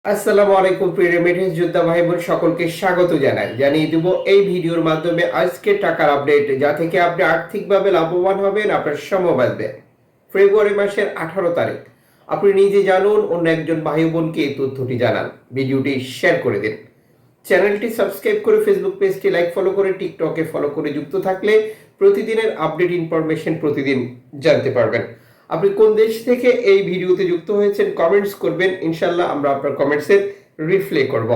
আসসালামু আলাইকুম প্রিয় রেমিটেন্স যোদ্ধা ভাই বোন সকলকে স্বাগত জানিয়ে দেব এই ভিডিওর মাধ্যমে আজকে টাকার আপডেট, যা থেকে আপনি আর্থিকভাবে লাভবান হবেন, আপনার সময় বাঁচবে। ফেব্রুয়ারি মাসের 18 তারিখ আপনি নিজে জানুন, অন্য একজন ভাই বোনকে এই তথ্যটি জানান, ভিডিওটি শেয়ার করে দিন। চ্যানেলটি সাবস্ক্রাইব করে ফেসবুক পেজটি লাইক ফলো করে টিকটকে ফলো করে যুক্ত থাকলে প্রতিদিনের আপডেট ইনফরমেশন প্রতিদিন জানতে পারবেন। আপনি কোন দেশ থেকে এই ভিডিওতে যুক্ত হয়েছেন কমেন্টস করবেন, ইনশাল্লাহ আমরা আপনার কমেন্টসের রিপ্লাই করব।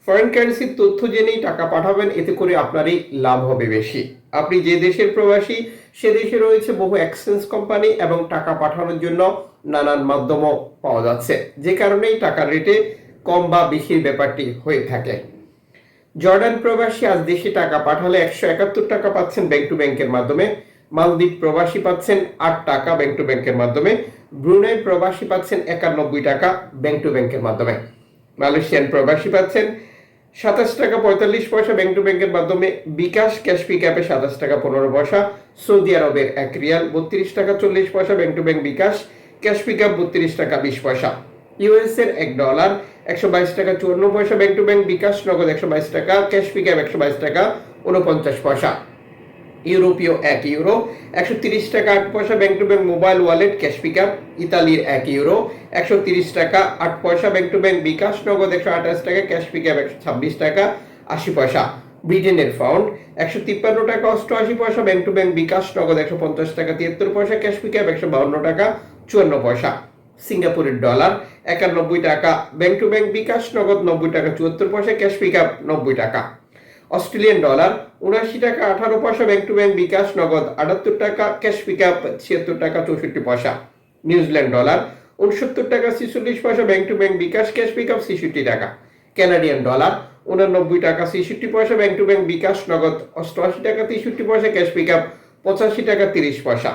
ফরেন কারেন্সির তথ্য জেনেই টাকা পাঠাবেন, এতে করে আপনারই লাভ হবে বেশি। আপনি যে দেশের প্রবাসী সে দেশে রয়েছে বহু এক্সচেঞ্জ কোম্পানি এবং টাকা পাঠানোর জন্য নানান মাধ্যমও পাওয়া যাচ্ছে, যে কারণেই টাকার রেটে কম বা বেশির ব্যাপারটি হয়ে থাকে। জর্ডান প্রবাসী আজ দেশে টাকা পাঠালে 171 টাকা পাচ্ছেন ব্যাংক টু ব্যাংকের মাধ্যমে। মালদ্বীপ প্রবাসী পাচ্ছেন 8 টাকা ব্যাংক টু ব্যাংকের মাধ্যমে। ব্রুনাই প্রবাসী পাচ্ছেন 91 টাকা ব্যাংক টু ব্যাংকের মাধ্যমে। মালয়েশিয়ান প্রবাসী পাচ্ছেন 27 টাকা 45 পয়সা ব্যাংক টু ব্যাংকের মাধ্যমে। বিকাশ ক্যাশ পিক অ্যাপে 27 টাকা 15 পয়সা। সৌদি আরবের 1 রিয়াল 32 টাকা 40 পয়সা bank to bank bKash cash pick up 32 টাকা 20 পয়সা। ইউএস এর $1 122 টাকা 54 পয়সা ব্যাংক টু ব্যাংক বিকাশ নগদ 122 টাকা ক্যাশ পিক অ্যাপ 122 টাকা 49 পয়সা। ইউরোপীয় 1 ইউরো 130 টাকা 8 পয়সা bank to bank mobile wallet cash pick up. ইতালির 1 ইউরো 130 টাকা 8 পয়সা ব্যাংক টু ব্যাংক বিকাশ নগদ 128 টাকা ক্যাশ পিক আপ 126 টাকা 80 পয়সা। ব্রিটেনের পাউন্ড 153 টাকা 88 পয়সা ব্যাংক টু ব্যাংক বিকাশ নগদ 150 টাকা 73 পয়সা ক্যাশ পিক আপ 152 টাকা 54 পয়সা। সিঙ্গাপুরের ডলার 91 টাকা ব্যাংক টু ব্যাংক বিকাশ নগদ 90 টাকা 74 পয়সা ক্যাশ পিক আপ 90 টাকা। অস্ট্রেলিয়ান ডলার 79 টাকা 18 পয়সা ব্যাংক টু ব্যাংক বিকাশ নগদ 78 টাকা ক্যাশ পিক আপ 76 টাকা 64 পয়সা। নিউজিল্যান্ড ডলার 69 টাকা 46 পয়সা bank to bank bKash cash pick up 66 টাকা। কানাডিয়ান ডলার 89 টাকা 66 পয়সা ব্যাংক টু ব্যাংক বিকাশ নগদ 88 টাকা 63 পয়সা ক্যাশ পিক আপ 85 টাকা 30 পয়সা।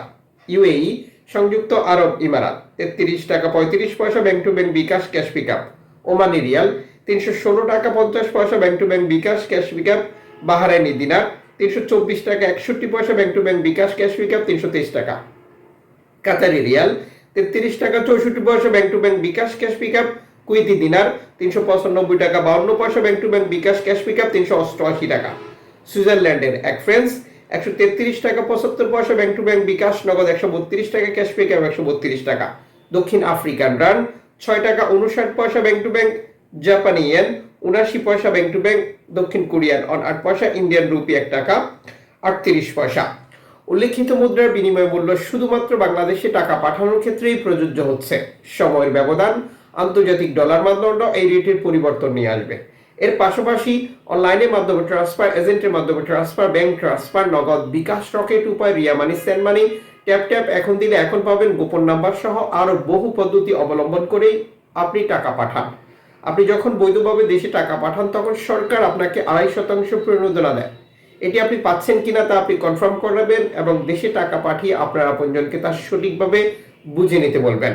ইউএই সংযুক্ত আরব ইমারাত 33 টাকা 35 পয়সা bank to bank bKash cash pick up. Omani riyal 316 টাকা 50 পয়সা bank to bank bKash cash pick up. Bahraini dinar 324 টাকা 61 পয়সা bank to bank bKash cash pick up 323 টাকা। কাতারি রিয়াল 33 টাকা 64 পয়সা bank to bank bKash cash pick up. Kuwaiti dinar 395 টাকা 52 পয়সা bank to bank bKash cash pick up 388 টাকা। সুইজারল্যান্ডের 1 ফ্রান্স 133 টাকা 75 পয়সা ব্যাংক টু ব্যাংক বিকাশ নগদ 132 টাকা ক্যাশ পিক আপ 132 টাকা। দক্ষিণ আফ্রিকান রান 6 টাকা 59 পয়সা ব্যাংক টু ব্যাংক। জাপানি ইয়েন 79 পয়সা ব্যাংক টু ব্যাংক। দক্ষিণ কোরিয়ান অন 8 পয়সা। ইন্ডিয়ান রুপি 1 টাকা 38 পয়সা। উল্লেখিত মুদ্রার বিনিময় মূল্য শুধুমাত্র বাংলাদেশে টাকা পাঠানোর ক্ষেত্রেই প্রযোজ্য হচ্ছে। সময়ের ব্যবধান, আন্তর্জাতিক ডলার মানদণ্ড এই রেটের পরিবর্তন নিয়ে আসবে। এর পাশাপাশি অনলাইনের মাধ্যমে ট্রান্সফার, এজেন্টের মাধ্যমে ট্রান্সফার, ব্যাংক ট্রান্সফার, নগদ, বিকাশ, রকেট উপায়, রিয়া মানি, সেন্ড মানি, ট্যাপ ট্যাপ, এখন দিলে এখন পাবেন, গোপন নাম্বার সহ আরো বহু পদ্ধতি অবলম্বন করেই আপনি টাকা পাঠান। আপনি যখন বৈধভাবে দেশে টাকা পাঠান তখন সরকার আপনাকে 2.5% প্রণোদনা দেয়। এটি আপনি পাচ্ছেন কিনা তা আপনি কনফার্ম করবেন এবং দেশে টাকা পাঠিয়ে আপনার আপনজনকে তা সঠিকভাবে বুঝে নিতে বলবেন।